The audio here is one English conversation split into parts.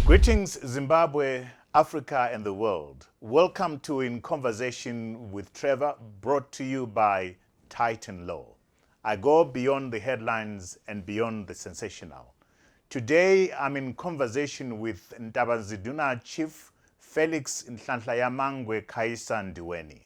Greetings, Zimbabwe, Africa, and the world. Welcome to In Conversation with Trevor, brought to you by Titan Law. I go beyond the headlines and beyond the sensational. Today, I'm in conversation with Ntabazinduna Chief Felix Ndiweni.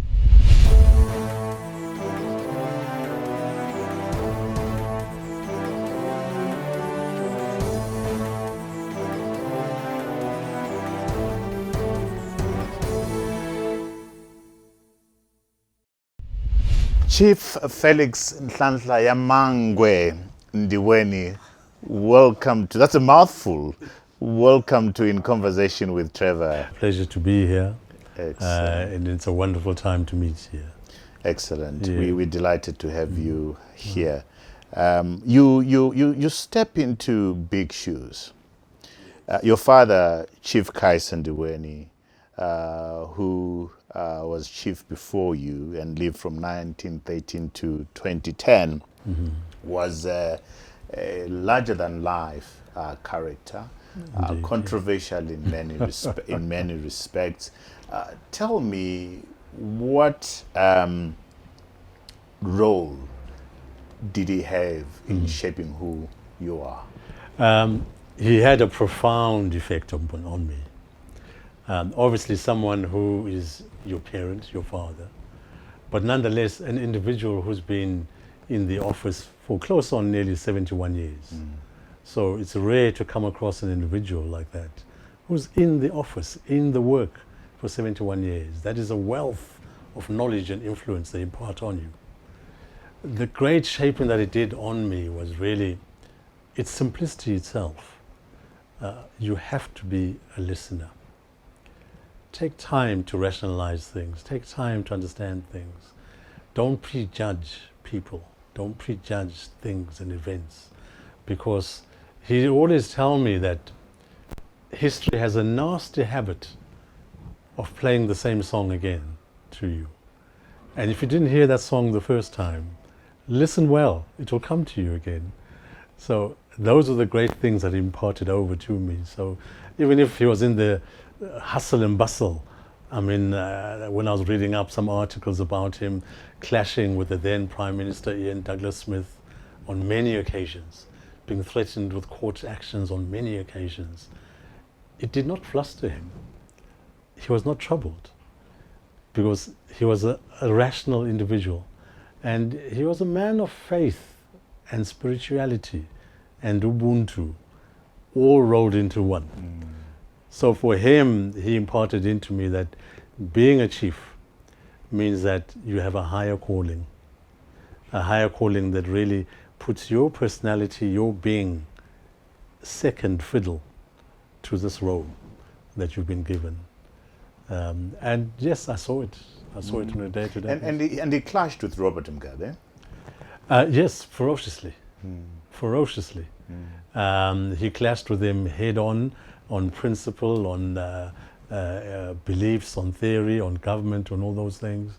Chief Felix Ndiweni, welcome to, that's a mouthful. Welcome to In Conversation with Trevor. Pleasure to be here. Excellent. And it's a wonderful time to meet here. Excellent. Yeah. We're delighted to have you here. You step into big shoes. Your father, Chief Ndiweni, who was chief before you and lived from 1913 to 2010, was a larger-than-life character, controversial in many respects. Tell me, what role did he have in shaping who you are? He had a profound effect on me. Obviously someone who is your parent, your father, but nonetheless an individual who's been in the office for close on nearly 71 years. So it's rare to come across an individual like that, who's in the office, in the work for 71 years. That is a wealth of knowledge and influence they impart on you. The great shaping that it did on me was really its simplicity itself. You have to be a listener. Take time to rationalize things. Take time to understand things. Don't prejudge people. Don't prejudge things and events. Because he always tell me that history has a nasty habit of playing the same song again to you. And if you didn't hear that song the first time, listen well. It will come to you again. So those are the great things that he imparted over to me. So even if he was in the hustle and bustle, I mean, when I was reading up some articles about him clashing with the then Prime Minister Ian Douglas Smith on many occasions, being threatened with court actions on many occasions, it did not fluster him. He was not troubled because he was a rational individual, and he was a man of faith and spirituality and Ubuntu all rolled into one. So for him, he imparted into me that being a chief means that you have a higher calling that really puts your personality, your being, second fiddle to this role that you've been given. And yes, I saw it. I saw it on a day-to-day basis. And he clashed with Robert Mugabe? Yes, ferociously. Ferociously. He clashed with him head-on principle, on beliefs, on theory, on government, on all those things,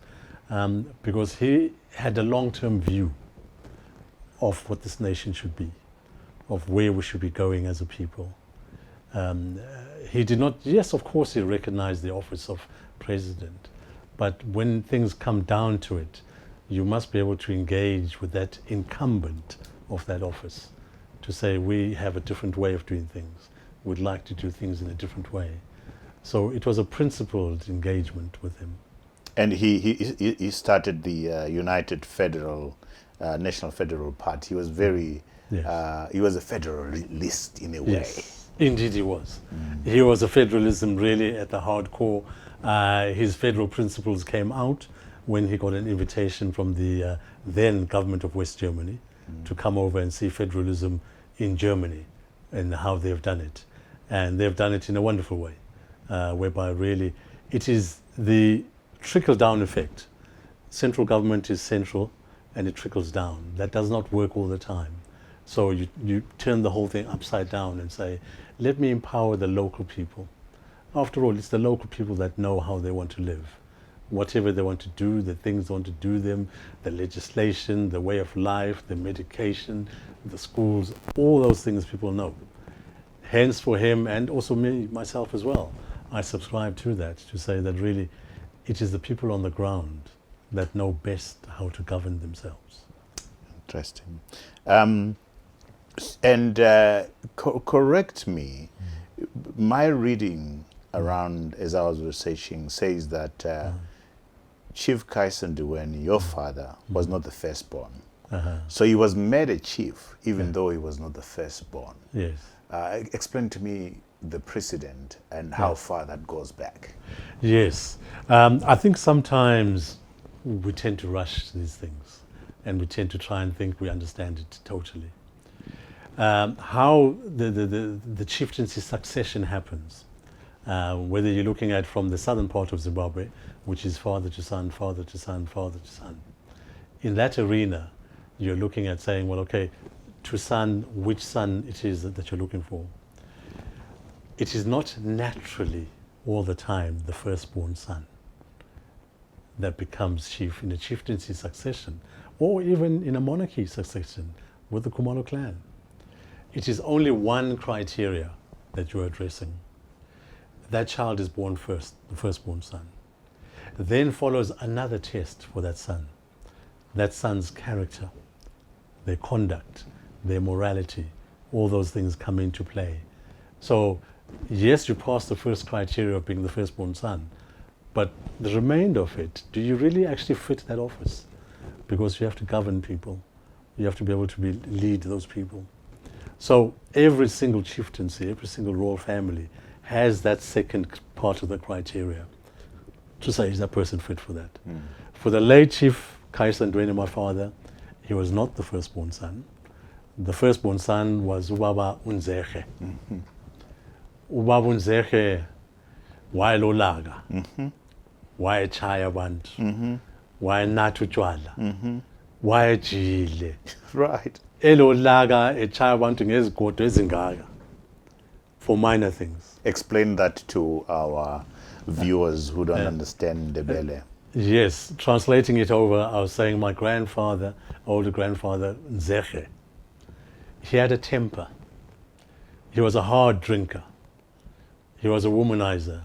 because he had a long-term view of what this nation should be, of where we should be going as a people. He did not, yes, of course he recognized the office of president, but when things come down to it, you must be able to engage with that incumbent of that office to say, we have a different way of doing things. We'd like to do things in a different way. So it was a principled engagement with him. And he started the United Federal, National Federal Party. He was very, he was a federalist in a way. Yes, indeed he was. He was a federalism really at the hardcore. His federal principles came out when he got an invitation from the then government of West Germany to come over and see federalism in Germany and how they've done it. And they've done it in a wonderful way, whereby really it is the trickle-down effect. Central government is central and it trickles down. That does not work all the time. So you turn the whole thing upside down and say, let me empower the local people. After all, it's the local people that know how they want to live. Whatever they want to do, the things they want to do them, the legislation, the way of life, the medication, the schools, all those things people know. hence for him, and also me, myself as well, I subscribe to that, to say that really it is the people on the ground that know best how to govern themselves. Interesting. Correct me, my reading around, as I was researching, says that Chief Ndiweni, your father, was not the firstborn. So he was made a chief, even though he was not the firstborn. Yes. Explain to me the precedent and how far that goes back. Yes. I think sometimes we tend to rush these things, and we tend to try and think we understand it totally. How the chieftaincy succession happens, whether you're looking at from the southern part of Zimbabwe, which is father to son, father to son, father to son. In that arena, you're looking at saying, well, okay, to son, which son it is that you're looking for. It is not naturally all the time the firstborn son that becomes chief in a chieftaincy succession, or even in a monarchy succession with the Khumalo clan. It is only one criteria that you're addressing. That child is born first, the firstborn son. Then follows another test for that son. That son's character, their conduct, their morality, all those things come into play. So, yes, you pass the first criteria of being the firstborn son, but the remainder of it, do you really actually fit that office? Because you have to govern people. You have to be able to lead those people. So every single chieftaincy, every single royal family has that second part of the criteria to say, is that person fit for that? For the late Chief Ndweni, my father, he was not the firstborn son. The firstborn son was Ubaba Unzekhe. Ubaba Unzekhe wayelolaga, wayechaya abantu, wayenatha utshwala, wayejile. Right. Elolaga echaya abantu ngezigodo ezingaka for minor things. Explain that to our viewers who don't understand Ndebele. Yes, translating it over, I was saying my grandfather, older grandfather, Nzekhe, he had a temper. He was a hard drinker. He was a womanizer.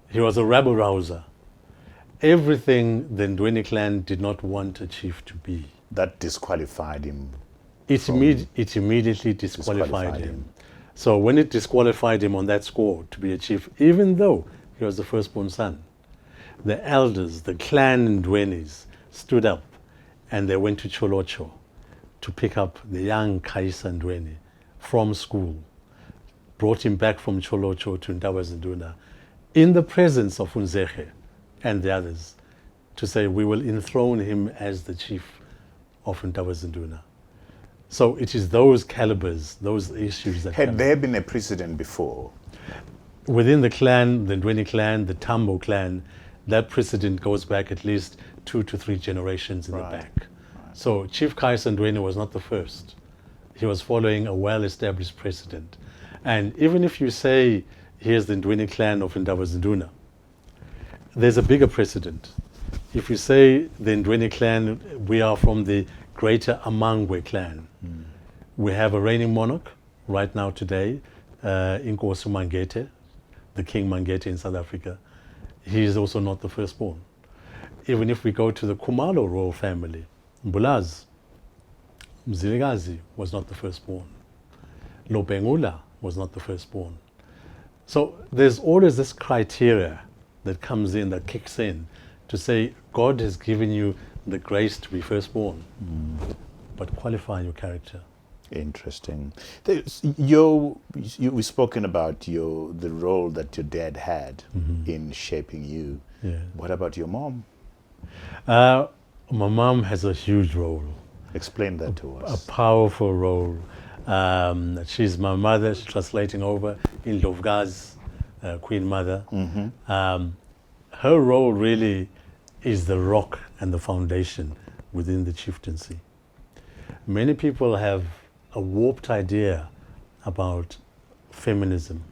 He was a rabble-rouser. Everything the Ndweni clan did not want a chief to be. That disqualified him. It immediately disqualified him. So when it disqualified him on that score to be a chief, even though he was the firstborn son, the elders, the clan Ndwenis, stood up and they went to Cholocho to pick up the young Kaisa Ndweni from school, brought him back from Cholocho to Ntabazinduna in the presence of Unzekhe and the others to say, we will enthrone him as the chief of Ntabazinduna. So it is those calibers, those issues that... Had there been a precedent before? Within the clan, the Ndweni clan, the Tambo clan, that precedent goes back at least 2 to 3 generations in the back. Right. So Chief Kaisa Ndweni was not the first. He was following a well-established precedent. And even if you say, here's the Ndweni clan of Ntabazinduna, there's a bigger precedent. If you say the Ndweni clan, we are from the greater Amangwe clan. We have a reigning monarch right now today, Inkosi Mangete, the King Mangete in South Africa. He is also not the firstborn. Even if we go to the Khumalo royal family, Mbulaz, Mzilikazi was not the firstborn. Lobengula was not the firstborn. So there's always this criteria that comes in, that kicks in, to say God has given you the grace to be firstborn, but qualify your character. Interesting. We've spoken about the role that your dad had in shaping you. Yeah. What about your mom? My mom has a huge role. Explain that to us. A powerful role. She's my mother. She's translating over in Lovgaz, Queen Mother. Her role really is the rock and the foundation within the chieftaincy. Many people have a warped idea about feminism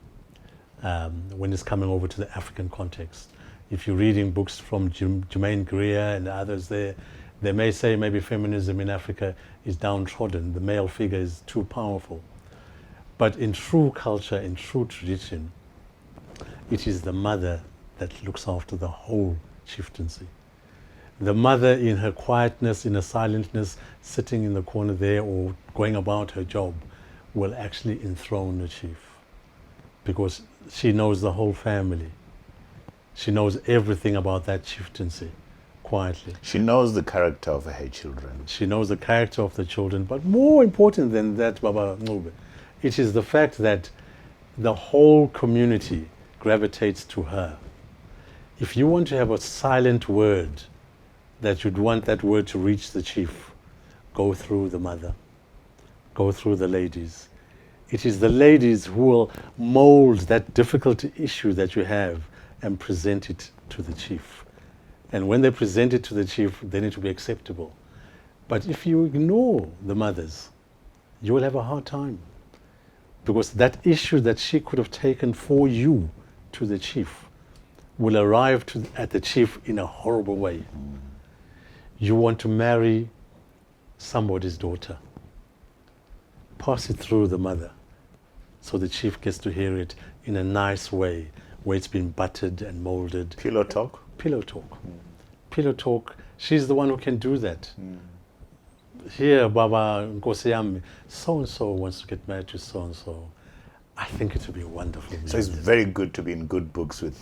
when it's coming over to the African context. If you're reading books from Jermaine Greer and others there, they may say maybe feminism in Africa is downtrodden, the male figure is too powerful. But in true culture, in true tradition, it is the mother that looks after the whole chieftaincy. The mother, in her quietness, in her silentness, sitting in the corner there or going about her job, will actually enthrone the chief, because she knows the whole family. She knows everything about that chieftaincy quietly. She knows the character of her children. She knows the character of the children. But more important than that, Baba Ngube, it is the fact that the whole community gravitates to her. If you want to have a silent word, that you'd want that word to reach the chief, go through the mother, go through the ladies. It is the ladies who will mold that difficult issue that you have and present it to the chief. And when they present it to the chief, then it will be acceptable. But if you ignore the mothers, you will have a hard time, because that issue that she could have taken for you to the chief will arrive at the chief in a horrible way. You want to marry somebody's daughter. Pass it through the mother, so the chief gets to hear it in a nice way, where it's been buttered and molded. Pillow talk? Pillow talk. Pillow talk. She's the one who can do that. Here, Baba Nkosiyami, so-and-so wants to get married to so-and-so. I think it would be wonderful. So it's very good to be in good books with...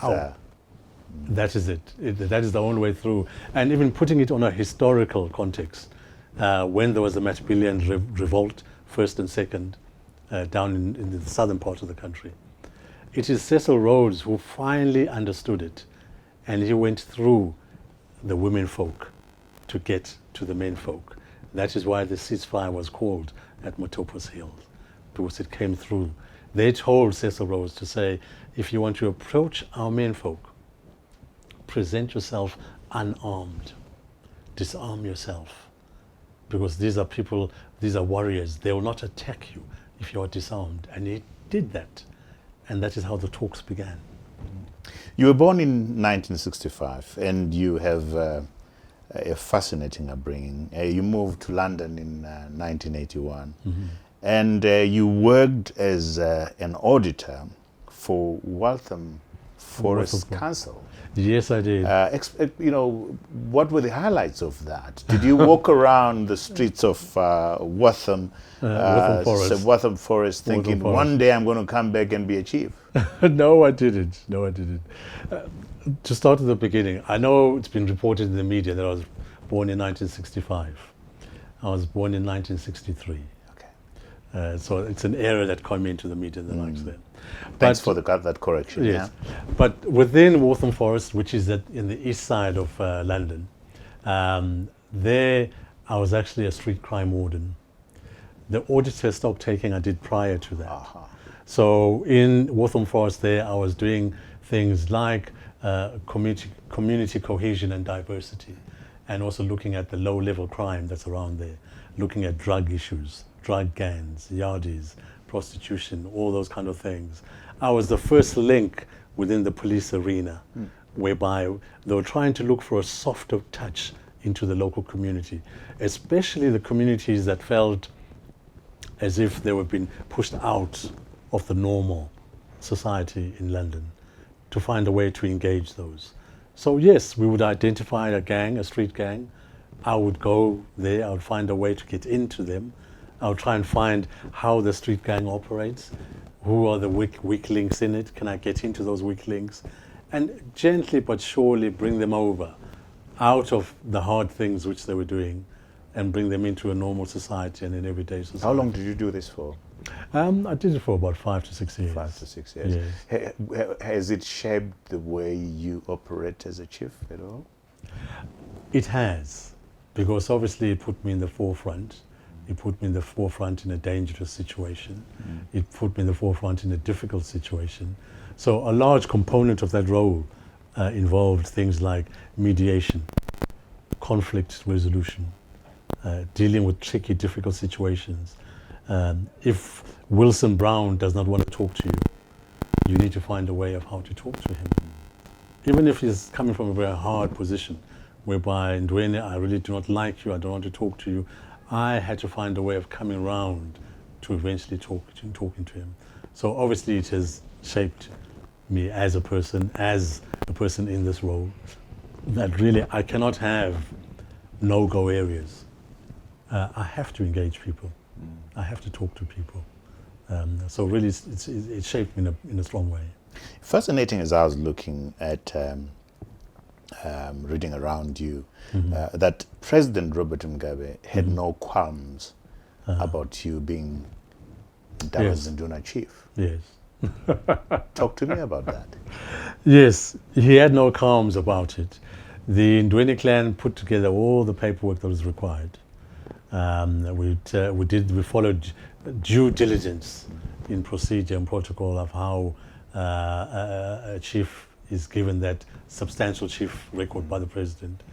That is it. That is the only way through. And even putting it on a historical context, when there was the Matabeleland revolt, first and second, down in the southern part of the country, it is Cecil Rhodes who finally understood it, and he went through the women folk to get to the men folk. That is why the ceasefire was called at Motopos Hill, because it came through. They told Cecil Rhodes to say, if you want to approach our men folk, present yourself unarmed. Disarm yourself. Because these are people, these are warriors. They will not attack you if you are disarmed. And he did that. And that is how the talks began. You were born in 1965, and you have a fascinating upbringing. You moved to London in 1981. And you worked as an auditor for Waltham Forest Council. Yes, I did. What were the highlights of that? Did you walk around the streets of Waltham Forest thinking, one day I'm going to come back and be a chief? No, I didn't. To start at the beginning, I know it's been reported in the media that I was born in 1965. I was born in 1963. Okay. So it's an error that came into the media and the likes then. Thanks for that correction. Yes. Yeah? But within Waltham Forest, which is in the east side of London, there I was actually a street crime warden. The auditor stock taking I did prior to that. So in Waltham Forest there, I was doing things like community cohesion and diversity, and also looking at the low-level crime that's around there, looking at drug issues, drug gangs, yardies, prostitution, all those kind of things. I was the first link within the police arena, whereby they were trying to look for a softer touch into the local community, especially the communities that felt as if they were being pushed out of the normal society in London, to find a way to engage those. So yes, we would identify a gang, a street gang. I would go there, I would find a way to get into them. I would try and find how the street gang operates, who are the weak links in it, can I get into those weak links, and gently but surely bring them over, out of the hard things which they were doing, and bring them into a normal society and an everyday society. How long did you do this for? I did it for about 5 to 6 years. 5 to 6 years. Yes. Has it shaped the way you operate as a chief at all? It has, because obviously it put me in the forefront. It put me in the forefront in a dangerous situation. It put me in the forefront in a difficult situation. So a large component of that role involved things like mediation, conflict resolution, dealing with tricky, difficult situations. If Wilson Brown does not want to talk to you, you need to find a way of how to talk to him. Even if he's coming from a very hard position, whereby, Ndweni, I really do not like you, I don't want to talk to you, I had to find a way of coming around to eventually talking to him. So obviously it has shaped me as a person in this role, that really I cannot have no-go areas. I have to engage people. I have to talk to people. So really it shaped me in a strong way. Fascinating as I was looking at reading around you, that President Robert Mugabe had no qualms about you being Ntabazinduna chief. Yes. Talk to me about that. Yes, he had no qualms about it. The Ndweni clan put together all the paperwork that was required. We followed due diligence in procedure and protocol of how a chief is given that substantial chief record by the president.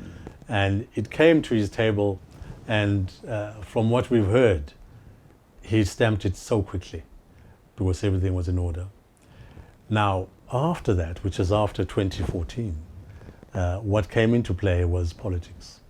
And it came to his table, and from what we've heard, he stamped it so quickly because everything was in order. Now, after that, which is after 2014, what came into play was politics.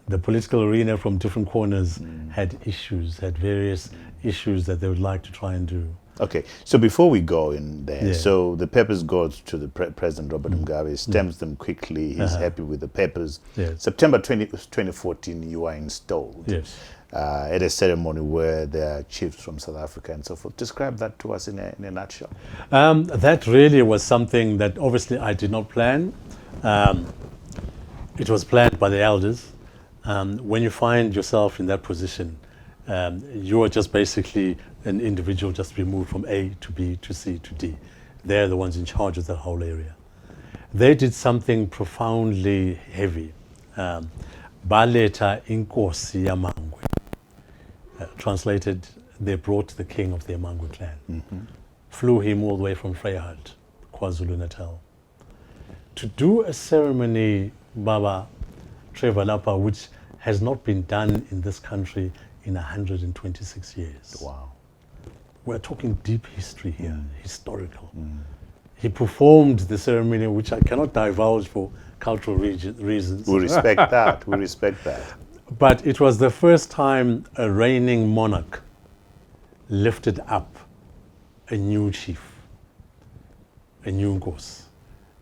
The political arena from different corners had various issues that they would like to try and do. Okay, so before we go in there, so the papers goes to the President Robert Mugabe, stamps them quickly, he's happy with the papers. Yes. September 2014, you are installed. Yes. At a ceremony where there are chiefs from South Africa and so forth. Describe that to us in a nutshell. That really was something that obviously I did not plan. It was planned by the elders. When you find yourself in that position, you are just basically an individual just removed from A to B to C to D. They're the ones in charge of the whole area. They did something profoundly heavy. Baleta inkosi yamangwe. Translated, they brought the king of the Amangwe clan. Flew him all the way from Vryheid, KwaZulu-Natal, to do a ceremony, Baba Trevor Lapa, which has not been done in this country in 126 years. Wow. We're talking deep history here, historical. He performed the ceremony, which I cannot divulge for cultural reasons. We respect that. We respect that. But it was the first time a reigning monarch lifted up a new chief, a new Nkosi.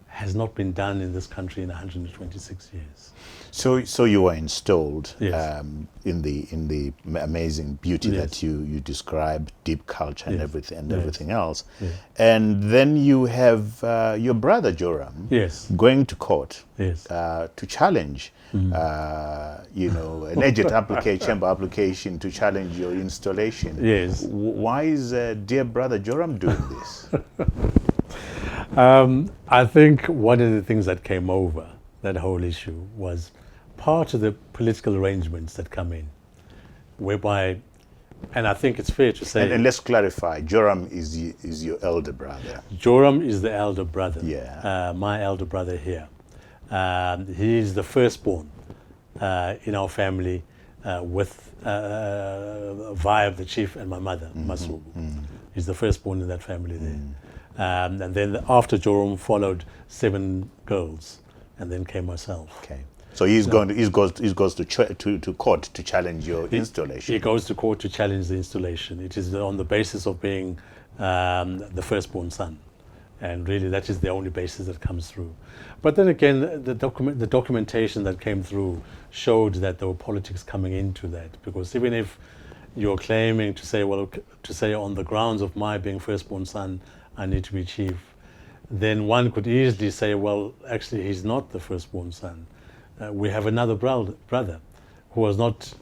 Has not been done in this country in 126 years. So you were installed Yes. in the amazing beauty Yes. that you describe, deep culture and Yes. everything else, Yes. and then you have your brother Joram Yes. going to court Yes. to challenge, an agent chamber application to challenge your installation. Yes. Why is dear brother Joram doing this? I think one of the things that came over that whole issue was part of the political arrangements that come in, whereby, and I think it's fair to say, And let's clarify, Joram is your elder brother. Joram is the elder brother. Yeah. My elder brother here. He is the firstborn in our family, via the chief and my mother, Masubu. He's the firstborn in that family there. And then after Joram followed 7 girls, and then came myself. Okay. So he goes to court to challenge your installation. He goes to court to challenge the installation. It is on the basis of being the firstborn son, and really that is the only basis that comes through. But then again, the documentation that came through showed that there were politics coming into that, because even if you're claiming to say on the grounds of my being firstborn son, I need to be chief, then one could easily say, well, actually he's not the firstborn son. We have another brother who was not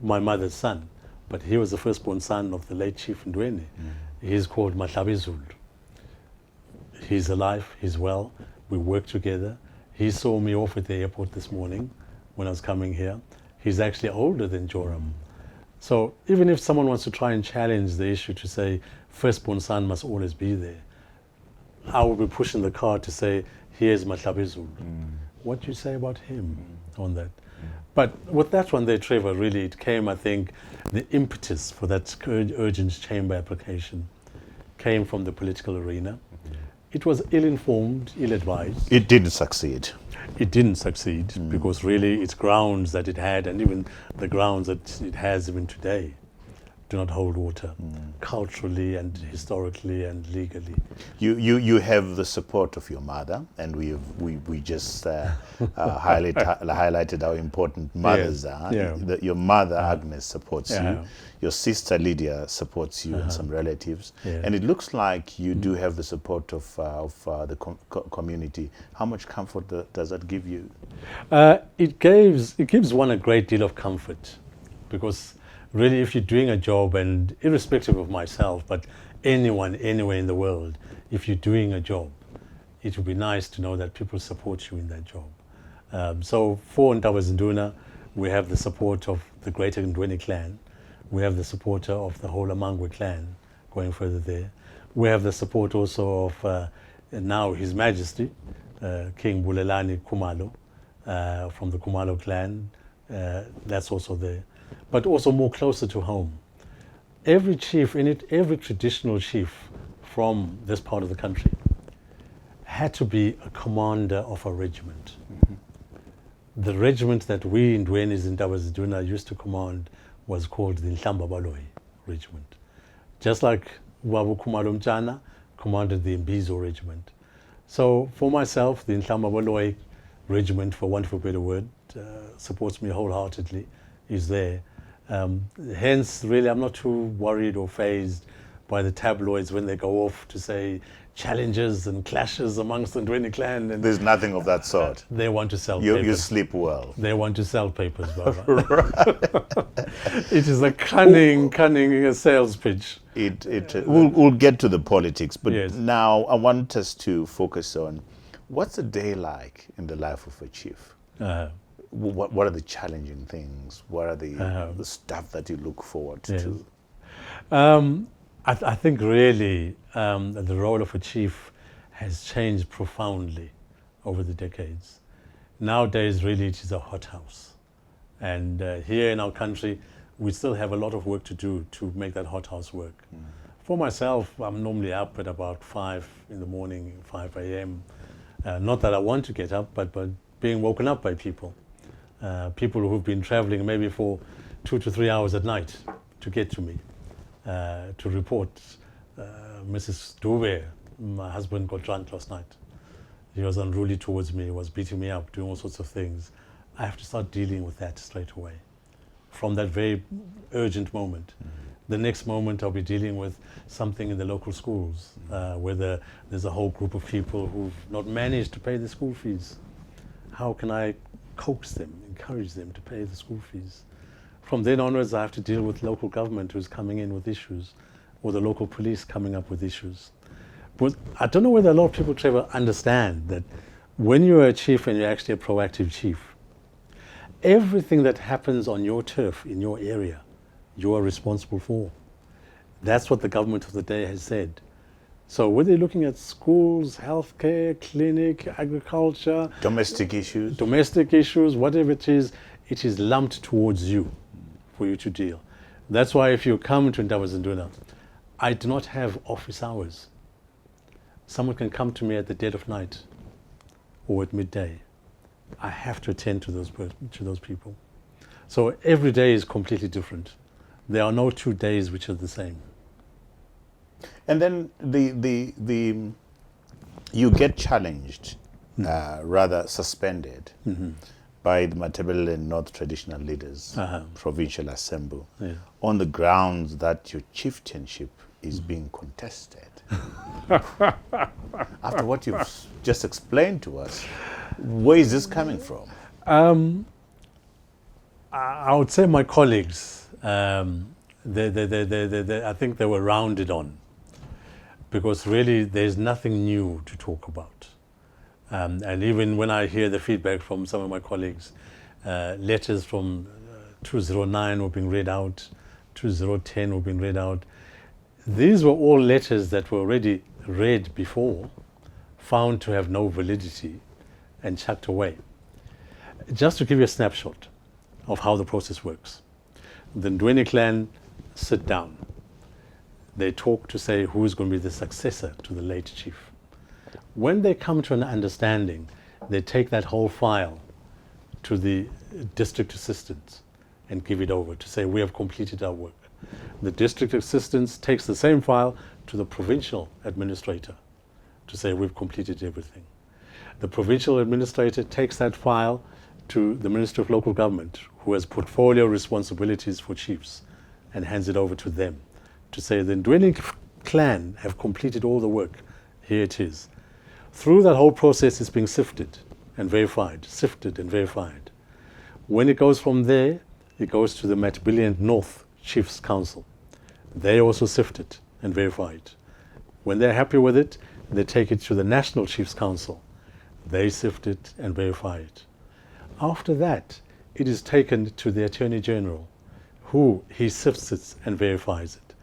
my mother's son, but he was the firstborn son of the late Chief Ndiweni. He's called Matabeleland. He's alive, he's well, we work together. He saw me off at the airport this morning when I was coming here. He's actually older than Joram. So even if someone wants to try and challenge the issue to say firstborn son must always be there, I will be pushing the card to say, here's Matabeleland. What do you say about him on that? But with that one there, Trevor, really it came, I think, the impetus for that urgent chamber application came from the political arena. It was ill-informed, ill-advised. It didn't succeed. It didn't succeed because really its grounds that it had, and even the grounds that it has even today, do not hold water, culturally and historically and legally. You have the support of your mother, and we just highlighted how important mothers are. Yeah. Your mother Agnes supports Yeah. you. Your sister Lydia supports you and some relatives, Yeah. and it looks like you do have the support of the community. How much comfort does that give you? It gives one a great deal of comfort, because really, if you're doing a job, and irrespective of myself, but anyone anywhere in the world, if you're doing a job, it would be nice to know that people support you in that job. So for Ntabazinduna, we have the support of the greater Ndweni clan. We have the support of the whole Amangwe clan going further there. We have the support also of now His Majesty, King Bulelani Khumalo, from the Khumalo clan. That's also there. But also more closer to home. Every chief in it, every traditional chief from this part of the country had to be a commander of a regiment. The regiment that we in Ndwenis in Ntabazinduna used to command was called the Ntababaloyi regiment. Just like Wabu Khumalo Mchana commanded the Mbizo regiment. So for myself, the Ntababaloyi regiment, for want of a better word, supports me wholeheartedly, is there. Hence, really, I'm not too worried or fazed by the tabloids when they go off to say challenges and clashes amongst the Ndweni clan. And There's nothing of that sort. they want to sell papers. You sleep well. They want to sell papers, Baba. It is a cunning sales pitch. We'll get to the politics, but Yes. now I want us to focus on what's a day like in the life of a chief? What are the challenging things? What are the stuff that you look forward Yes. to? I think really the role of a chief has changed profoundly over the decades. Nowadays, really, it is a hothouse. And here in our country, we still have a lot of work to do to make that hothouse work. For myself, I'm normally up at about 5 in the morning, 5 a.m. Not that I want to get up, but being woken up by people. People who've been traveling maybe for 2 to 3 hours at night to get to me, to report, Mrs. Dube, my husband got drunk last night. He was unruly towards me, he was beating me up, doing all sorts of things. I have to start dealing with that straight away, from that very urgent moment. The next moment I'll be dealing with something in the local schools, whether there's a whole group of people who've not managed to pay the school fees. How can I coax them, encourage them to pay the school fees? From then onwards, I have to deal with local government who's coming in with issues, or the local police coming up with issues. But I don't know whether a lot of people, Trevor, understand that when you're a chief and you're actually a proactive chief, everything that happens on your turf, in your area, you are responsible for. That's what the government of the day has said. So whether you're looking at schools, healthcare, clinic, agriculture, Domestic issues? whatever it is lumped towards you for you to deal. That's why if you come to Ntabazinduna, I do not have office hours. Someone can come to me at the dead of night or at midday. I have to attend to those people. So every day is completely different. There are no 2 days which are the same. And then you get challenged, rather suspended, by the Matabeleland North traditional leaders, provincial assembly, on the grounds that your chieftainship is being contested. After what you've just explained to us, where is this coming from? I would say my colleagues, I think they were rounded on, because really there's nothing new to talk about. And even when I hear the feedback from some of my colleagues, letters from 2009 were being read out, 2010 were being read out. These were all letters that were already read before, found to have no validity, and chucked away. Just to give you a snapshot of how the process works. The Ndweni clan sit down. They talk to say who is going to be the successor to the late chief. When they come to an understanding, they take that whole file to the district assistant and give it over to say, we have completed our work. The district assistant takes the same file to the provincial administrator to say we've completed everything. The provincial administrator takes that file to the Minister of Local Government, who has portfolio responsibilities for chiefs, and hands it over to them to say the Ndweni clan have completed all the work. Here it is. Through that whole process, it's being sifted and verified, sifted and verified. When it goes from there, it goes to the Matabeleland North Chiefs Council. They also sift it and verify it. When they're happy with it, they take it to the National Chiefs Council. They sift it and verify it. After that, it is taken to the Attorney General, who he sifts it and verifies it.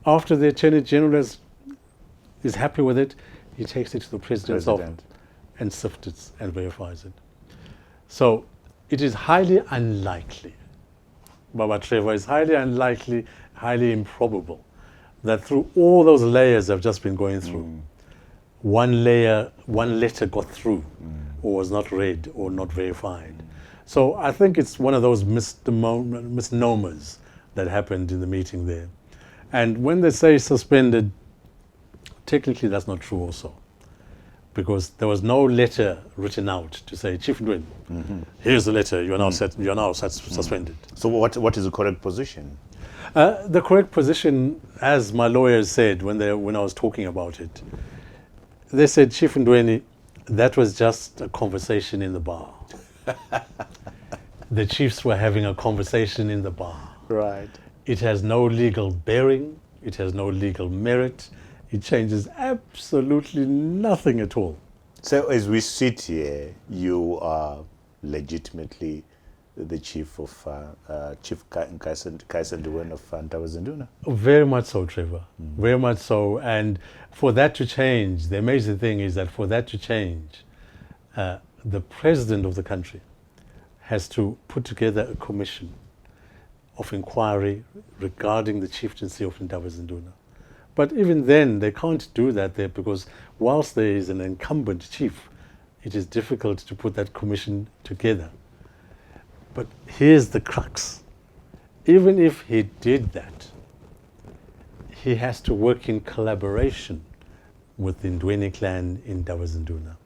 After the Attorney General is happy with it, he takes it to the President's office and sifts it and verifies it. So it is highly unlikely, Baba Trevor, it's highly unlikely, highly improbable that through all those layers I've just been going through, one letter got through or was not read or not verified. So I think it's one of those misnomers that happened in the meeting there. And when they say suspended, technically that's not true also, because there was no letter written out to say, Chief Ndweni, here's the letter, you are now suspended. So what is the correct position? The correct position, as my lawyers said when I was talking about it, they said, Chief Ndweni, that was just a conversation in the bar. The chiefs were having a conversation in the bar. Right. It has no legal bearing. It has no legal merit. It changes absolutely nothing at all. So as we sit here, you are legitimately the chief of Chief Ndiweni of Ntabazinduna. Very much so, Trevor. Very much so. And for that to change, the amazing thing is that for that to change, the president of the country has to put together a commission of inquiry regarding the chieftaincy of Ntabazinduna. But even then, they can't do that there because whilst there is an incumbent chief, it is difficult to put that commission together. But here's the crux. Even if he did that, he has to work in collaboration with the Ndweni clan in Ntabazinduna.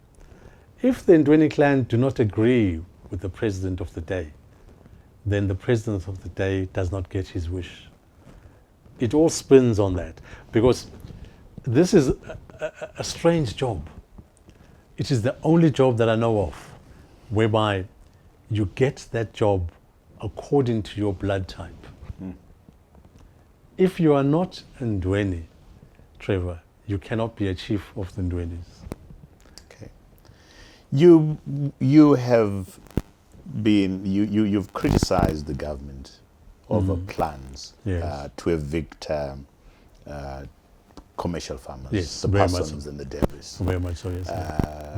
If the Ndweni clan do not agree with the president of the day, then the president of the day does not get his wish. It all spins on that, because this is a strange job. It is the only job that I know of whereby you get that job according to your blood type. If you are not a Ndweni, Trevor, you cannot be a chief of the Ndwenis. Okay. You've criticized the government over plans to evict commercial farmers, Yes, the very much Parsons so. and the Debres. Very much so, yes.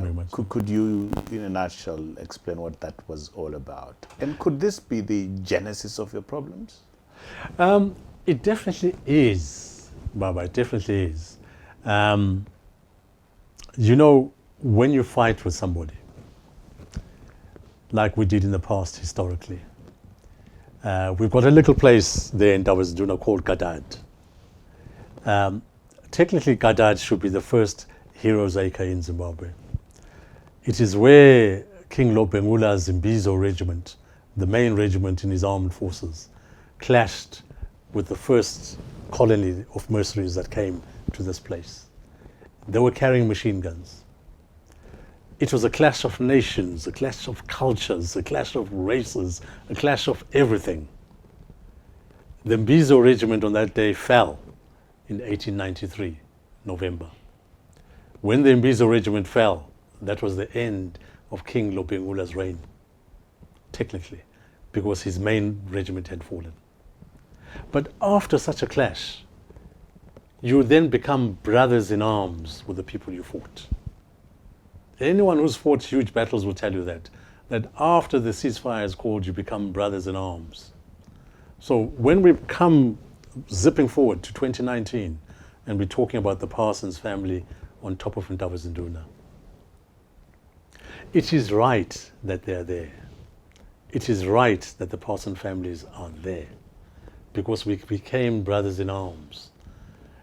Very much so. Could you, in a nutshell, explain what that was all about? And could this be the genesis of your problems? It definitely is, Baba, it definitely is. You know, when you fight with somebody, like we did in the past historically, we've got a little place there in Ntabazinduna called Gadad. Technically, Gadad should be the first hero's acre in Zimbabwe. It is where King Lobengula's Zimbizo regiment, the main regiment in his armed forces, clashed with the first colony of mercenaries that came to this place. They were carrying machine guns. It was a clash of nations, a clash of cultures, a clash of races, a clash of everything. The Mbizo regiment on that day fell in 1893, November. When the Mbizo regiment fell, that was the end of King Lobengula's reign, technically, because his main regiment had fallen. But after such a clash, you then become brothers in arms with the people you fought. Anyone who's fought huge battles will tell you that after the ceasefire is called, you become brothers in arms. So when we come zipping forward to 2019 and we're talking about the Parsons family on top of Ntabazinduna, it is right that they're there. It is right that the Parsons families are there, because we became brothers in arms.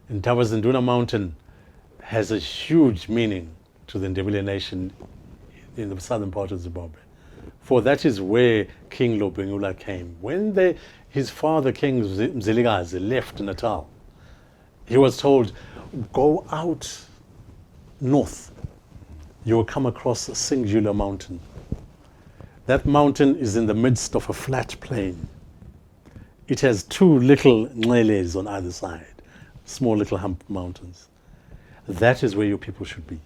And Ntabazinduna mountain has a huge meaning to the Ndebele nation in the southern part of Zimbabwe. For that is where King Lobengula came. When his father, King Mzilikazi, left Natal, he was told, go out north. You will come across a singular mountain. That mountain is in the midst of a flat plain. It has two little nqeles on either side, small little hump mountains. That is where your people should be.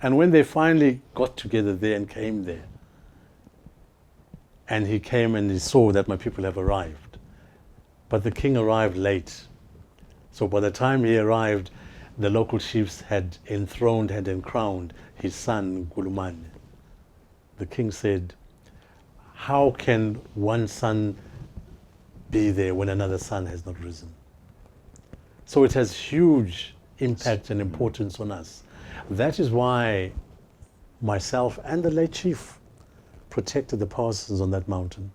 And when they finally got together there and came there, and he came and he saw that my people have arrived, but the king arrived late. So by the time he arrived, the local chiefs had enthroned, had crowned his son, Gulumane. The king said, how can one son be there when another son has not risen? So it has huge impact and importance on us. That is why myself and the late chief protected the parsons on that mountain,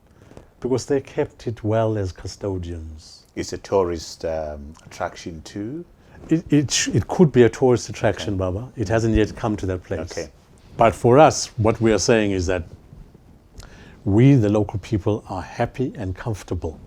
because they kept it well as custodians. It's a tourist attraction too? It could be a tourist attraction, okay. Baba. It hasn't yet come to that place. Okay. But for us, what we are saying is that we, the local people, are happy and comfortable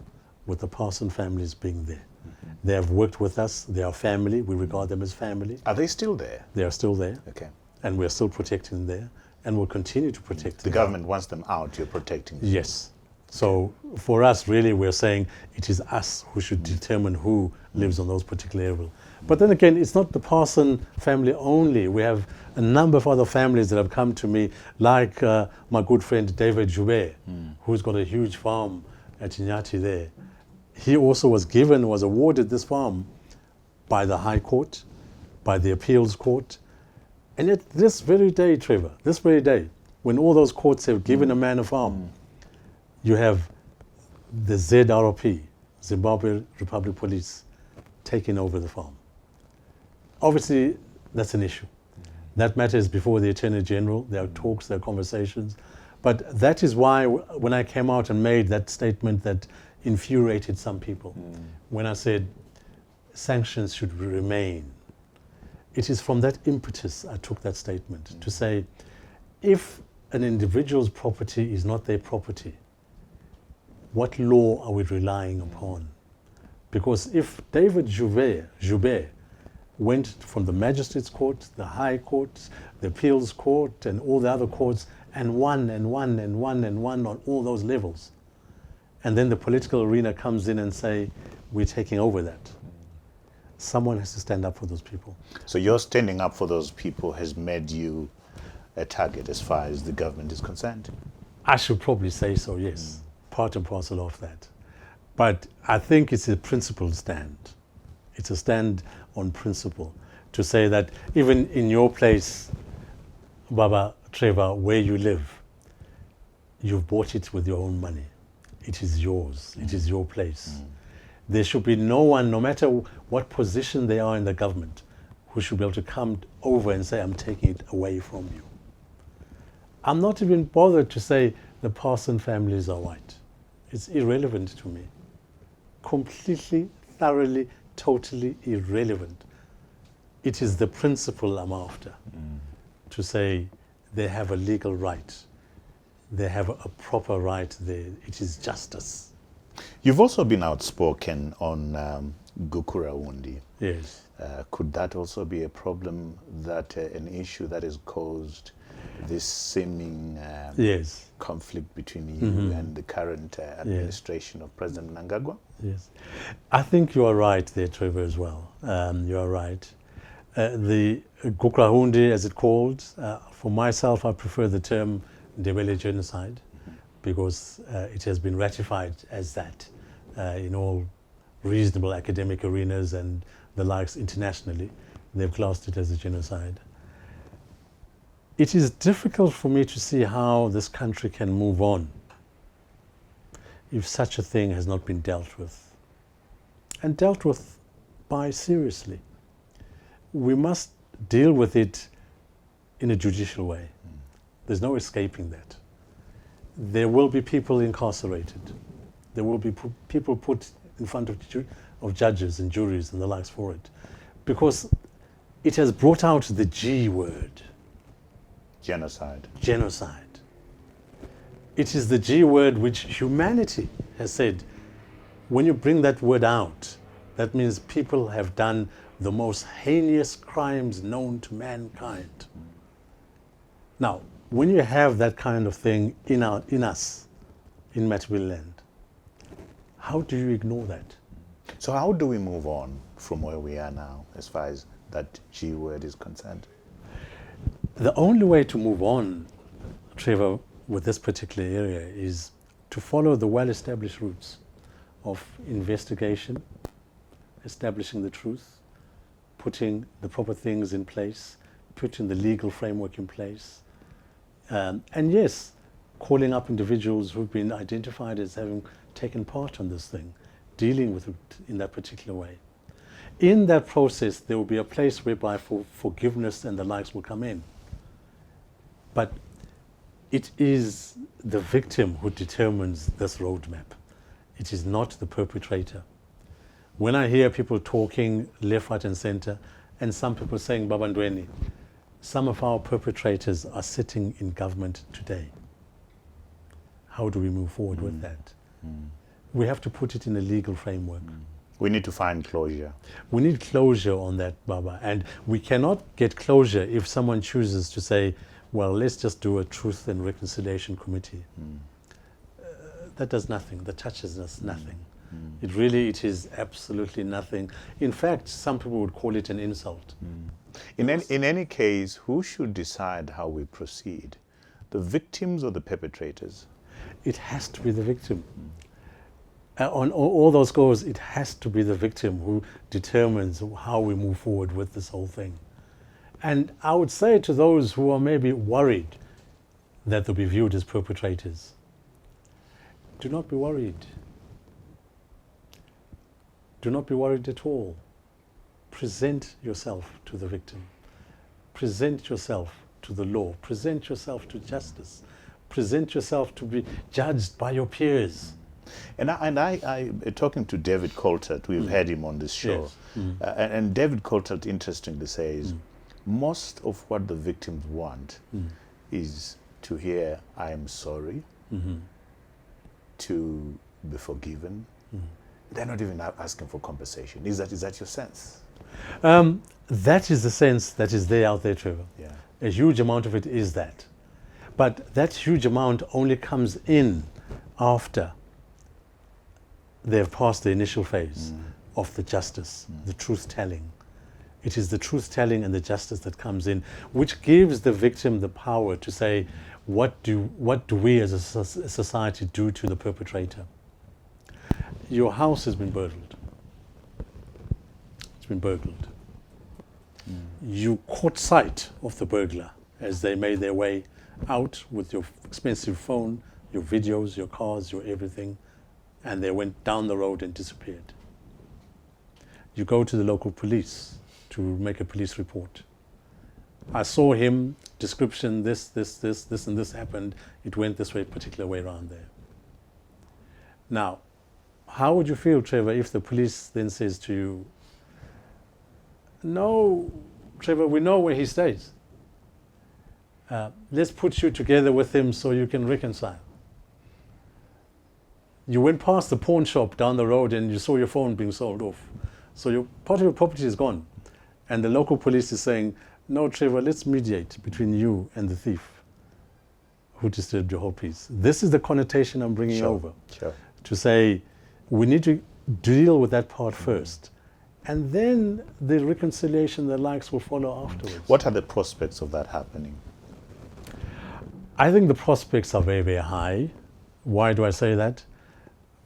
with the Parson families being there. Mm-hmm. They have worked with us. They are family. We regard them as family. Are they still there? They are still there. Okay. And we're still protecting them there, and we'll continue to protect them. The government wants them out. You're protecting them. Yes. So for us, really, we're saying it is us who should determine who lives on those particular areas. But then again, it's not the Parson family only. We have a number of other families that have come to me, like my good friend David Jube, who's got a huge farm at Inyati there. He also was awarded this farm by the High Court, by the Appeals Court. And yet this very day, Trevor, this very day, when all those courts have given a man a farm, you have the ZRP, Zimbabwe Republic Police, taking over the farm. Obviously, that's an issue. That matter is before the Attorney General. There are talks, there are conversations. But that is why when I came out and made that statement that infuriated some people, when I said sanctions should remain, it is from that impetus I took that statement to say, if an individual's property is not their property, what law are we relying upon? Because if David Jube went from the Magistrates Court, the High Court, the Appeals Court, and all the other courts, and won on all those levels, and then the political arena comes in and say, we're taking over that. Someone has to stand up for those people. So your standing up for those people has made you a target as far as the government is concerned? I should probably say so, yes. Part and parcel of that. But I think it's a principled stand. It's a stand on principle to say that even in your place, Baba, Trevor, where you live, you've bought it with your own money. It is yours. It is your place. There should be no one, no matter what position they are in the government, who should be able to come over and say, I'm taking it away from you. I'm not even bothered to say the Parson families are white. It's irrelevant to me. Completely, thoroughly, totally irrelevant. It is the principle I'm after. To say they have a legal right. They have a proper right there. It is justice. You've also been outspoken on Gukurahundi. Yes. Could that also be a problem, that an issue that has caused this seeming yes. conflict between you and the current administration of President Mnangagwa? Yes. I think you are right there, Trevor, as well. You are right. The Gukurahundi, as it's called, for myself, I prefer the term Ndebele genocide, because it has been ratified as that in all reasonable academic arenas and the likes internationally. They've classed it as a genocide. It is difficult for me to see how this country can move on if such a thing has not been dealt with, and dealt with by seriously. We must deal with it in a judicial way. There's no escaping that. There will be people incarcerated. There will be people put in front of judges and juries and the likes for it. Because it has brought out the G word. Genocide. Genocide. It is the G word which humanity has said, when you bring that word out, that means people have done the most heinous crimes known to mankind. Now, when you have that kind of thing in us, in Matabeleland, how do you ignore that? So how do we move on from where we are now as far as that G word is concerned? The only way to move on, Trevor, with this particular area is to follow the well-established routes of investigation, establishing the truth, putting the proper things in place, putting the legal framework in place, and yes, calling up individuals who've been identified as having taken part on this thing, dealing with it in that particular way. In that process, there will be a place whereby forgiveness and the likes will come in. But it is the victim who determines this roadmap. It is not the perpetrator. When I hear people talking left, right, and center, and some people saying, Baba Ndweni, some of our perpetrators are sitting in government today. How do we move forward with that? We have to put it in a legal framework. We need to find closure. We need closure on that, Baba. And we cannot get closure if someone chooses to say, well, let's just do a truth and reconciliation committee. That does nothing. That touches us nothing. It is absolutely nothing. In fact, some people would call it an insult. In any case, who should decide how we proceed? The victims or the perpetrators? It has to be the victim. On all those scores, it has to be the victim who determines how we move forward with this whole thing. And I would say to those who are maybe worried that they'll be viewed as perpetrators, do not be worried. Do not be worried at all. Present yourself to the victim. Present yourself to the law. Present yourself to justice. Present yourself to be judged by your peers. And I talking to David Coulthard, we've had him on this show, Yes. And David Coulthard interestingly says, most of what the victims want is to hear, I am sorry, to be forgiven. They're not even asking for compensation. Is that your sense? That is the sense that is there out there, Trevor. Yeah. A huge amount of it is that. But that huge amount only comes in after they've passed the initial phase of the justice, the truth-telling. It is the truth-telling and the justice that comes in, which gives the victim the power to say, what do we as a society do to the perpetrator? Your house has been burgled. It's been burgled. You caught sight of the burglar as they made their way out with your expensive phone, your videos, your cars, your everything, and they went down the road and disappeared. You go to the local police to make a police report. I saw him, description, this, and this happened. It went this way, particular way around there. Now, how would you feel, Trevor, if the police then says to you, no, Trevor, we know where he stays. Let's put you together with him so you can reconcile. You went past the pawn shop down the road and you saw your phone being sold off. So part of your property is gone. And the local police is saying, no, Trevor, let's mediate between you and the thief who disturbed your whole piece. This is the connotation I'm bringing over. Sure. To say, we need to deal with that part first. And then the reconciliation, the likes will follow afterwards. What are the prospects of that happening? I think the prospects are very, very high. Why do I say that?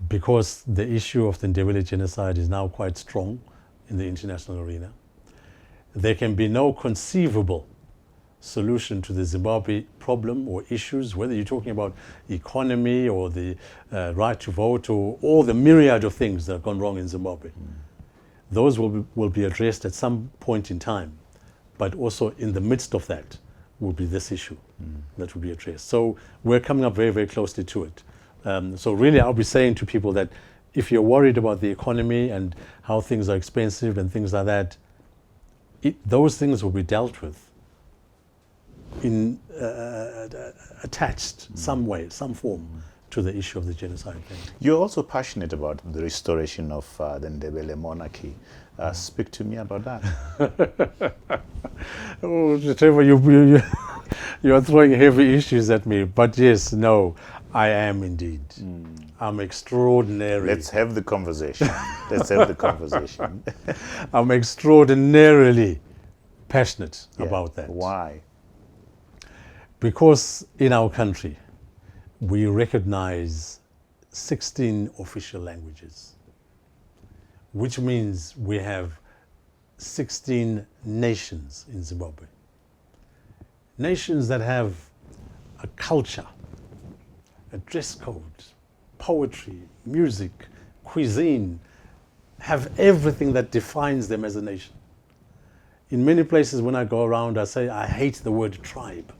Because the issue of the Ndebele genocide is now quite strong in the international arena. There can be no conceivable solution to the Zimbabwe problem or issues, whether you're talking about economy or the right to vote or all the myriad of things that have gone wrong in Zimbabwe. Those will be addressed at some point in time, but also in the midst of that will be this issue that will be addressed. So we're coming up very, very closely to it. So really I'll be saying to people that if you're worried about the economy and how things are expensive and things like that, those things will be dealt with in attached some way, some form to the issue of the genocide thing. You're also passionate about the restoration of the Ndebele monarchy. Speak to me about that. Oh, Trevor, you are throwing heavy issues at me. But yes, no, I am indeed. I'm extraordinary. Let's have the conversation. Let's have the conversation. I'm extraordinarily passionate about that. Why? Because in our country, we recognize 16 official languages, which means we have 16 nations in Zimbabwe. Nations that have a culture, a dress code, poetry, music, cuisine, have everything that defines them as a nation. In many places when I go around, I say I hate the word tribe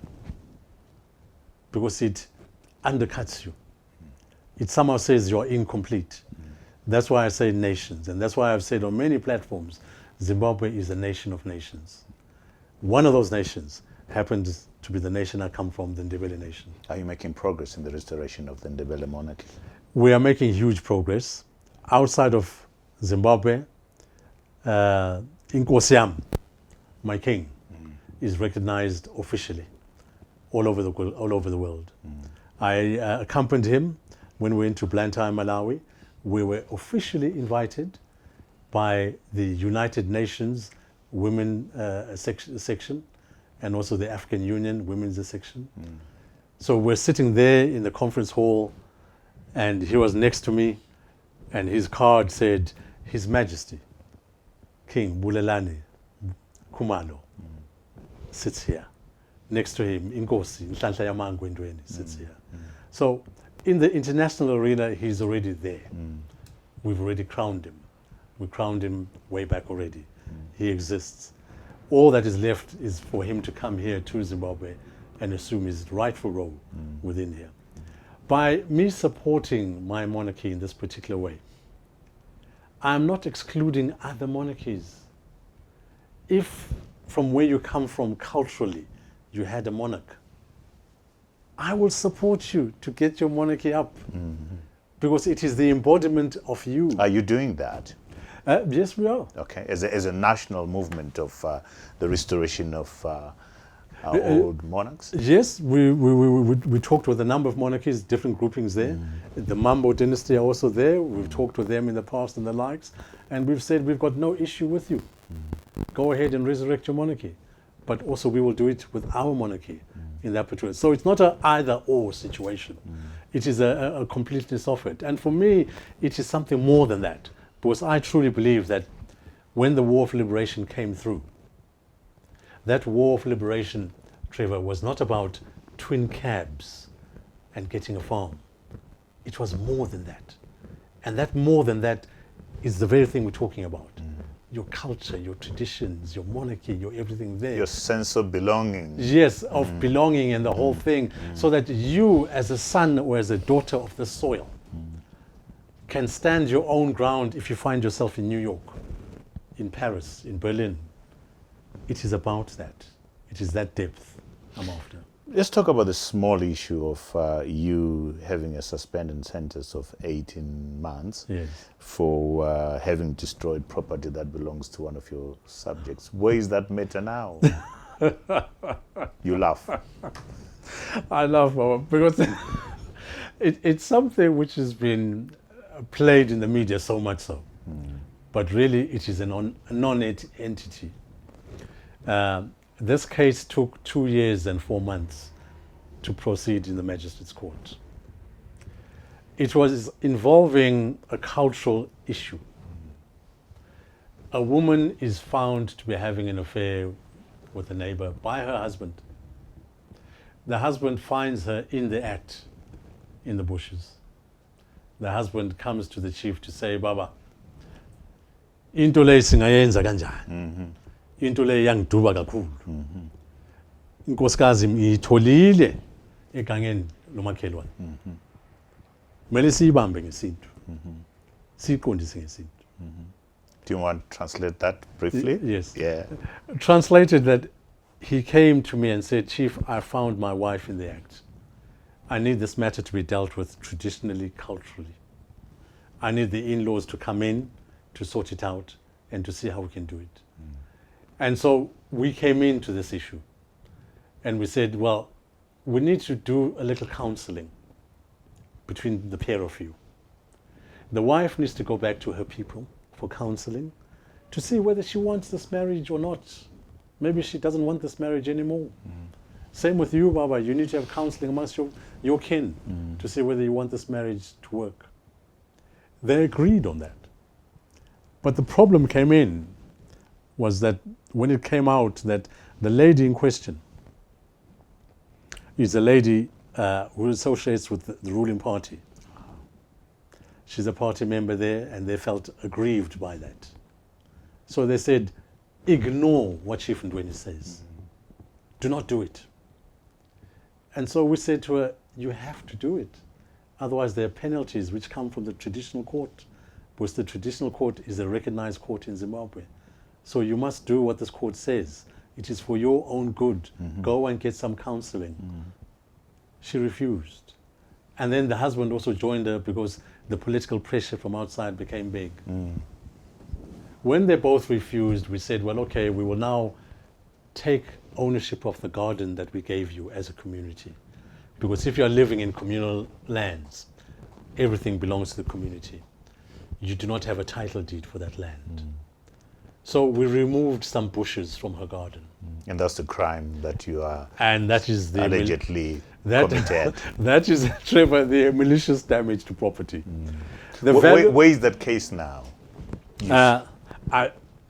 because it undercuts you. It somehow says you're incomplete. That's why I say nations, and that's why I've said on many platforms, Zimbabwe is a nation of nations. One of those nations happens to be the nation I come from, the Ndebele nation. Are you making progress in the restoration of the Ndebele monarchy? We are making huge progress. Outside of Zimbabwe, Inkosi yami, my king, is recognized officially all over the world. I accompanied him when we went to Blantyre, Malawi. We were officially invited by the United Nations Women section and also the African Union Women's section. So we're sitting there in the conference hall, and he was next to me, and his card said, His Majesty, King Bulelani Khumalo, sits here. Next to him, Inkosi Nhlanhla yaMangwe Ndweni sits here. So in the international arena, he's already there. We've already crowned him. We crowned him way back already. He exists. All that is left is for him to come here to Zimbabwe and assume his rightful role within here. By me supporting my monarchy in this particular way, I'm not excluding other monarchies. If from where you come from culturally, you had a monarch, I will support you to get your monarchy up because it is the embodiment of you. Are you doing that? Yes, we are. Okay, as a national movement of the restoration of our old monarchs? Yes, we talked with a number of monarchies, different groupings there. The Mambo dynasty are also there. We've talked with them in the past and the likes, and we've said we've got no issue with you. Go ahead and resurrect your monarchy. But also we will do it with our monarchy in that particular. So it's not an either-or situation. It is a completeness of it. And for me, it is something more than that. Because I truly believe that when the War of Liberation came through, that War of Liberation, Trevor, was not about twin cabs and getting a farm. It was more than that. And that more than that is the very thing we're talking about. Your culture, your traditions, your monarchy, your everything there. Your sense of belonging. Yes, of belonging and the whole thing. So that you, as a son or as a daughter of the soil, can stand your own ground if you find yourself in New York, in Paris, in Berlin. It is about that. It is that depth I'm after. Let's talk about the small issue of you having a suspended sentence of 18 months for having destroyed property that belongs to one of your subjects. Where is that matter now? You laugh. I laugh, because it's something which has been played in the media so much so. But really it is a non-entity. This case took 2 years and 4 months to proceed in the Magistrates Court. It was involving a cultural issue. A woman is found to be having an affair with a neighbor by her husband. The husband finds her in the act in the bushes. The husband comes to the chief to say, Baba, into le singayenza kanjani? Into le yangiduba kakhulu. Inkosikazi ngiyitholile egangeni lomakhelwane. Kumele siyibambe ngesintu. siyiqondise ngesintu. Do you want to translate that briefly? Yes. Yeah. Translated that he came to me and said, Chief, I found my wife in the act. I need this matter to be dealt with traditionally, culturally. I need the in-laws to come in to sort it out and to see how we can do it. And so we came into this issue and we said, well, we need to do a little counseling between the pair of you. The wife needs to go back to her people for counseling to see whether she wants this marriage or not. Maybe she doesn't want this marriage anymore. Same with you, Baba. You need to have counseling amongst your kin to see whether you want this marriage to work. They agreed on that. But the problem came in was that when it came out that the lady in question is a lady who associates with the ruling party. She's a party member there, and they felt aggrieved by that. So they said, ignore what Chief Ndiweni says. Do not do it. And so we said to her, you have to do it. Otherwise there are penalties which come from the traditional court, because the traditional court is a recognized court in Zimbabwe. So you must do what this court says. It is for your own good. Go and get some counseling. She refused. And then the husband also joined her because the political pressure from outside became big. When they both refused, we said, well, okay, we will now take ownership of the garden that we gave you as a community. Because if you're living in communal lands, everything belongs to the community. You do not have a title deed for that land. So we removed some bushes from her garden. And that's the crime that you are And that is the allegedly committed. That is, Trevor, the malicious damage to property. Where is that case now?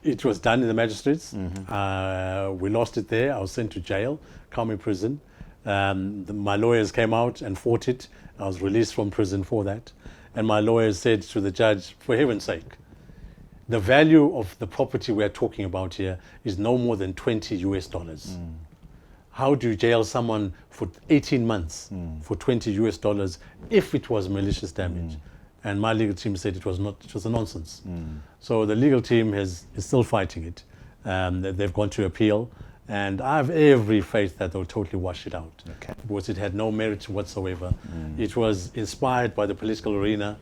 It was done in the magistrates. We lost it there. I was sent to jail, Kami prison. My lawyers came out and fought it. I was released from prison for that. And my lawyers said to the judge, for heaven's sake, the value of the property we're talking about here is no more than $20 US. How do you jail someone for 18 months for $20 US if it was malicious damage? And my legal team said it was not. It was a nonsense. So the legal team is still fighting it. They've gone to appeal, and I have every faith that they'll totally wash it out, because it had no merit whatsoever. It was inspired by the political arena,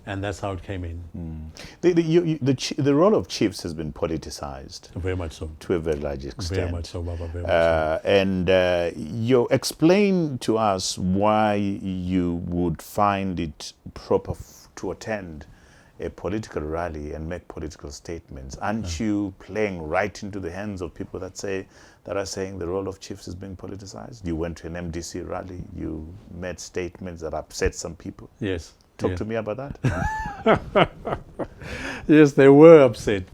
and that's how it came in. The role of chiefs has been politicized. Very much so. To a very large extent. Very much so, Baba. Very much so. And you explain to us why you would find it proper to attend a political rally and make political statements. Aren't you playing right into the hands of people that are saying the role of chiefs is being politicized? You went to an MDC rally, you made statements that upset some people. Yes. Talk to me about that. Yes, they were upset.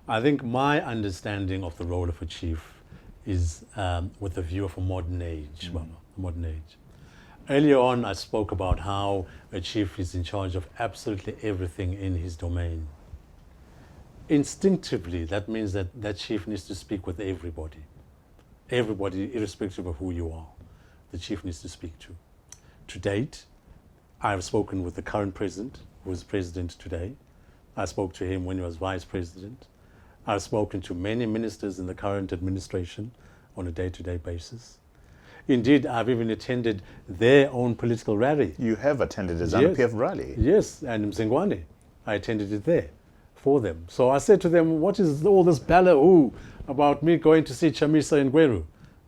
I think my understanding of the role of a chief is with the view of a modern age, modern age. Earlier on, I spoke about how a chief is in charge of absolutely everything in his domain. Instinctively, that means that that chief needs to speak with everybody. Everybody, irrespective of who you are, the chief needs to speak to. To date, I have spoken with the current president, who is president today. I spoke to him when he was vice president. I've spoken to many ministers in the current administration on a day-to-day basis. Indeed, I've even attended their own political rally. You have attended a ZANU-PF rally? Yes, and in Mzingwane, I attended it there for them. So I said to them, what is all this ballyhoo about me going to see Chamisa in Gweru?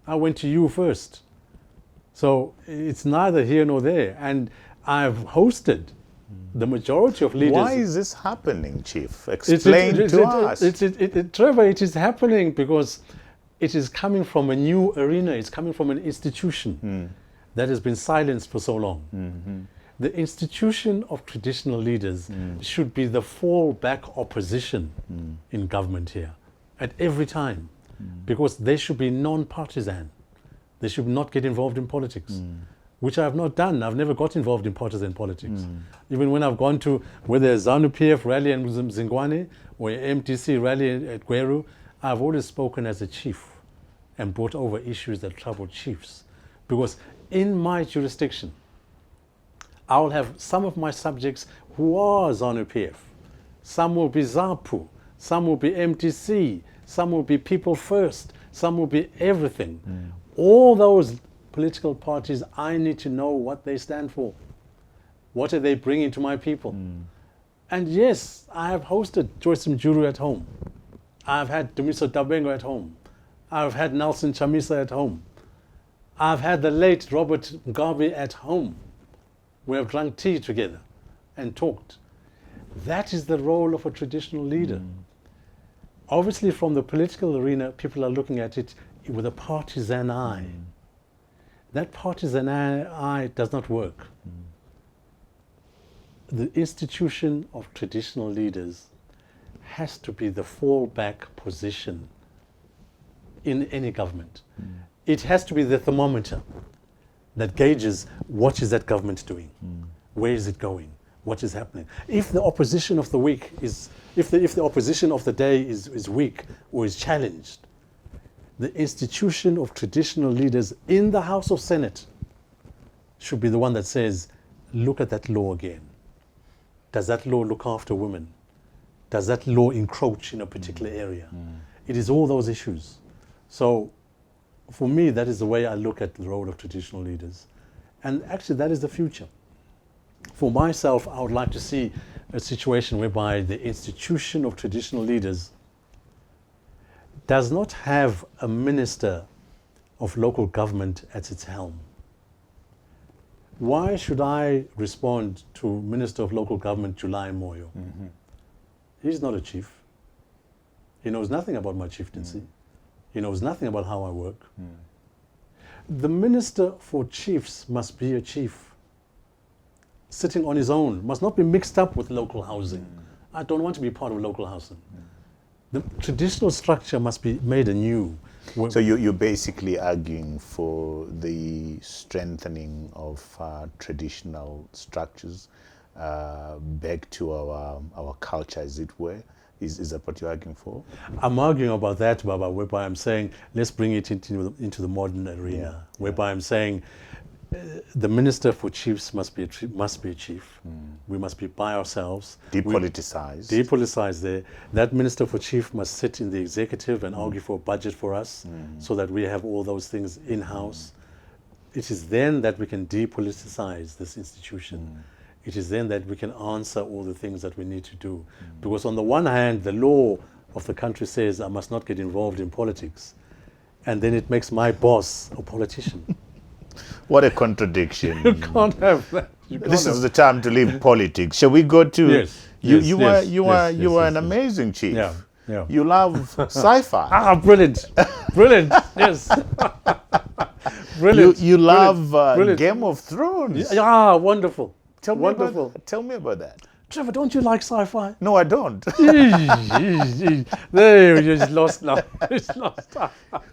I went to you first. So it's neither here nor there. And I've hosted the majority of leaders. Why is this happening, Chief? Explain to us. Trevor, it is happening because it is coming from a new arena. It's coming from an institution that has been silenced for so long. The institution of traditional leaders should be the fallback opposition in government here at every time, because they should be non-partisan. They should not get involved in politics, which I have not done. I've never got involved in partisan politics. Even when I've gone to whether a ZANU-PF rally in Mzingwane or an MDC rally at Gweru, I've always spoken as a chief and brought over issues that trouble chiefs. Because in my jurisdiction, I'll have some of my subjects who are ZANU-PF, some will be ZAPU, some will be MTC, some will be People First, some will be everything. All those political parties, I need to know what they stand for. What are they bringing to my people? And yes, I have hosted Joyce Mjuru at home. I've had Dumiso Dabengo at home. I've had Nelson Chamisa at home. I've had the late Robert Mugabe at home. We have drunk tea together and talked. That is the role of a traditional leader. Obviously, from the political arena, people are looking at it with a partisan eye. That partisan eye does not work. The institution of traditional leaders has to be the fallback position in any government. It has to be the thermometer that gauges what is that government doing, where is it going, what is happening. If the opposition of the week is, if the opposition of the day is weak or is challenged, the institution of traditional leaders in the House of Senate should be the one that says, look at that law again. Does that law look after women? Does that law encroach in a particular area? It is all those issues. So for me, that is the way I look at the role of traditional leaders. And actually, that is the future. For myself, I would like to see a situation whereby the institution of traditional leaders does not have a minister of local government at its helm. Why should I respond to Minister of Local Government July Moyo? He's not a chief. He knows nothing about my chieftaincy. He knows nothing about how I work. The Minister for Chiefs must be a chief, sitting on his own, must not be mixed up with local housing. I don't want to be part of local housing. The traditional structure must be made anew. So you're basically arguing for the strengthening of traditional structures back to our culture, as it were. Is that what you're arguing for? I'm arguing about that, Baba, whereby I'm saying let's bring it into the modern arena, whereby I'm saying the Minister for Chiefs must be a chief. We must be by ourselves. Depoliticized. Depoliticized there. That Minister for Chief must sit in the executive and argue for a budget for us so that we have all those things in-house. It is then that we can depoliticize this institution. It is then that we can answer all the things that we need to do. Because on the one hand, the law of the country says I must not get involved in politics. And then it makes my boss a politician. What a contradiction. You can't have that. This is the time to leave politics. Shall we go to... Yes. You are an amazing chief. Yeah. You love sci-fi. Ah, brilliant. Brilliant. Yes. Brilliant. You love Brilliant. Game of Thrones. Yeah, wonderful. Tell me about that. Trevor, don't you like sci-fi? No, I don't. There, you just lost now.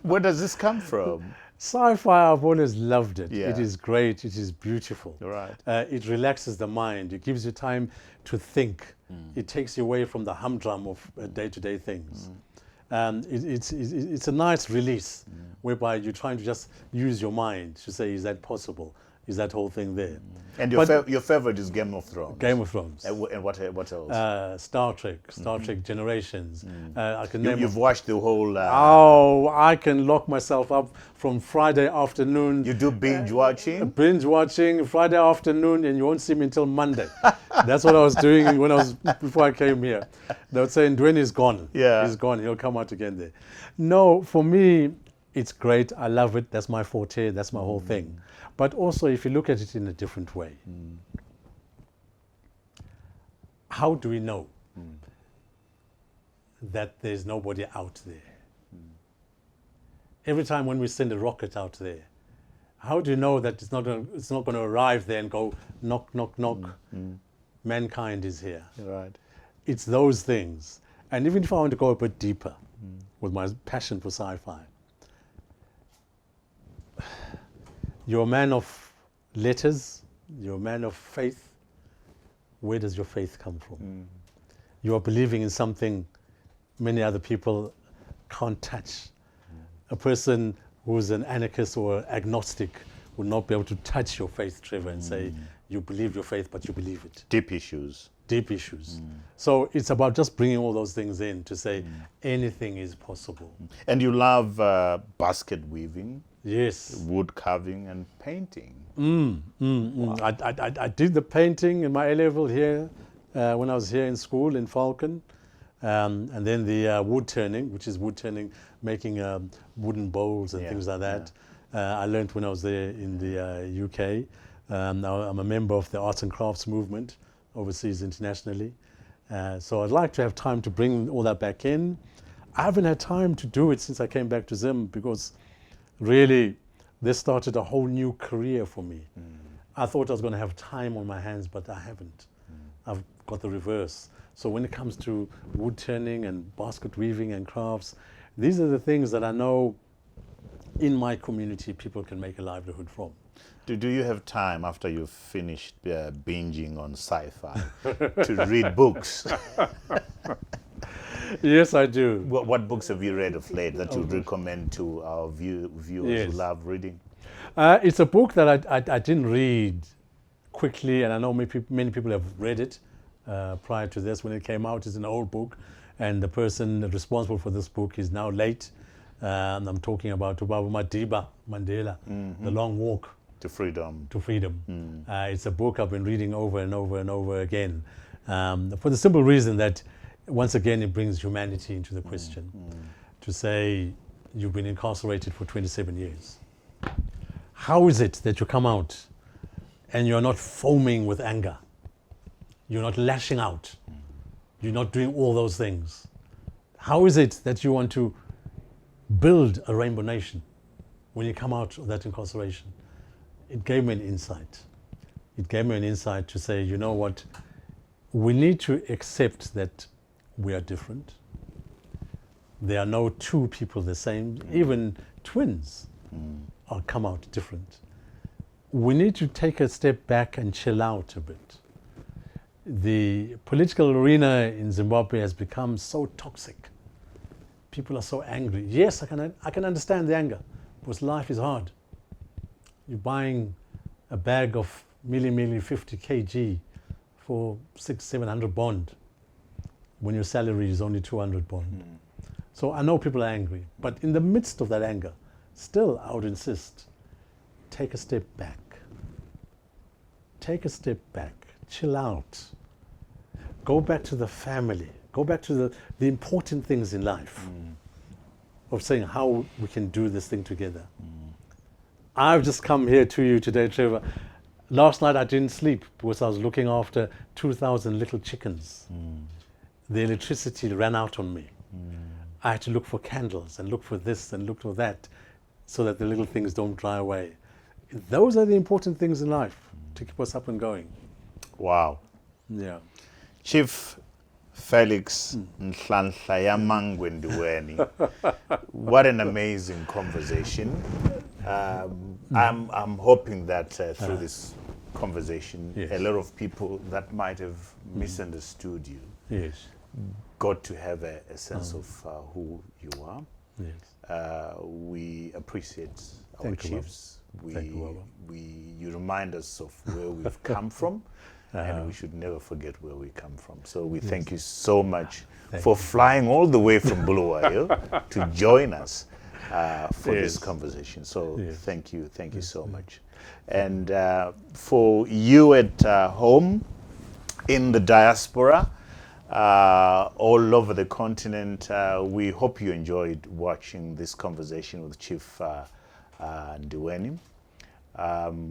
Where does this come from? Sci-fi, I've always loved it. Yeah. It is great. It is beautiful. Right. It relaxes the mind. It gives you time to think. It takes you away from the humdrum of day-to-day things. It's a nice release whereby you're trying to just use your mind to say, is that possible? Is that whole thing there? And your favorite is Game of Thrones. Game of Thrones. And what else? Star Trek Generations. I can name. You've watched the whole. I can lock myself up from Friday afternoon. You do binge watching. Binge watching Friday afternoon, and you won't see me until Monday. That's what I was doing before I came here. They would say Ndweni is gone. Yeah, he's gone. He'll come out again there. No, for me, it's great. I love it. That's my forte. That's my whole thing. But also, if you look at it in a different way, how do we know that there's nobody out there? Every time when we send a rocket out there, how do you know that it's not going to arrive there and go knock, knock, knock? Mankind is here. Right. It's those things. And even if I want to go a bit deeper with my passion for sci-fi, you're a man of letters, you're a man of faith. Where does your faith come from? You are believing in something many other people can't touch. A person who's an anarchist or agnostic would not be able to touch your faith, Trevor, and say, you believe your faith, but you believe it. Deep issues. deep issues. So it's about just bringing all those things in to say anything is possible. And you love basket weaving, Yes. wood carving, and painting. I did the painting in my A-level here when I was here in school in Falcon. And then the wood turning, which is wood turning, making wooden bowls and things like that. I learned when I was there in the UK. Now I'm a member of the arts and crafts movement overseas internationally. So I'd like to have time to bring all that back in. I haven't had time to do it since I came back to Zim because really this started a whole new career for me. I thought I was going to have time on my hands, but I haven't. I've got the reverse. So when it comes to wood turning and basket weaving and crafts, these are the things that I know in my community people can make a livelihood from. Do you have time after you've finished binging on sci-fi to read books? Yes, I do. What books have you read of late that you recommend to our viewers who love reading? It's a book that I didn't read quickly, and I know many people have read it prior to this when it came out. It's an old book, and the person responsible for this book is now late. And I'm talking about Madiba Mandela, The Long Walk To Freedom. To Freedom. It's a book I've been reading over and over and over again, for the simple reason that once again it brings humanity into the question. To say you've been incarcerated for 27 years. How is it that you come out and you're not foaming with anger? You're not lashing out. You're not doing all those things. How is it that you want to build a rainbow nation when you come out of that incarceration? It gave me an insight. It gave me an insight to say, you know what, we need to accept that we are different. There are no two people the same. Even twins come out different. We need to take a step back and chill out a bit. The political arena in Zimbabwe has become so toxic. People are so angry. Yes, I can understand the anger, because life is hard. You're buying a bag of milli 50 kg for 600-700 bond when your salary is only 200 bond. So I know people are angry, but in the midst of that anger, still I would insist, take a step back. Take a step back, chill out. Go back to the family. Go back to the important things in life of saying how we can do this thing together. I've just come here to you today, Trevor. Last night I didn't sleep because I was looking after 2,000 little chickens. The electricity ran out on me. I had to look for candles and look for this and look for that so that the little things don't dry away. Those are the important things in life to keep us up and going. Wow. Yeah. Chief Felix Ndiweni. What an amazing conversation. I'm hoping that through this conversation, a lot of people that might have misunderstood you got to have a sense of who you are. We appreciate our chiefs. You remind us of where we've come from. And we should never forget where we come from. So we thank you so much for flying all the way from Bulawayo to join us for this conversation. So thank you so much. And for you at home, in the diaspora, all over the continent, we hope you enjoyed watching this conversation with Chief Ndiweni.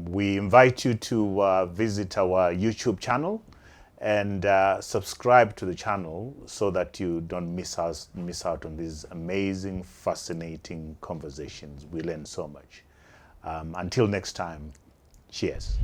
We invite you to visit our YouTube channel and subscribe to the channel so that you don't miss out on these amazing, fascinating conversations. We learn so much. Until next time, cheers.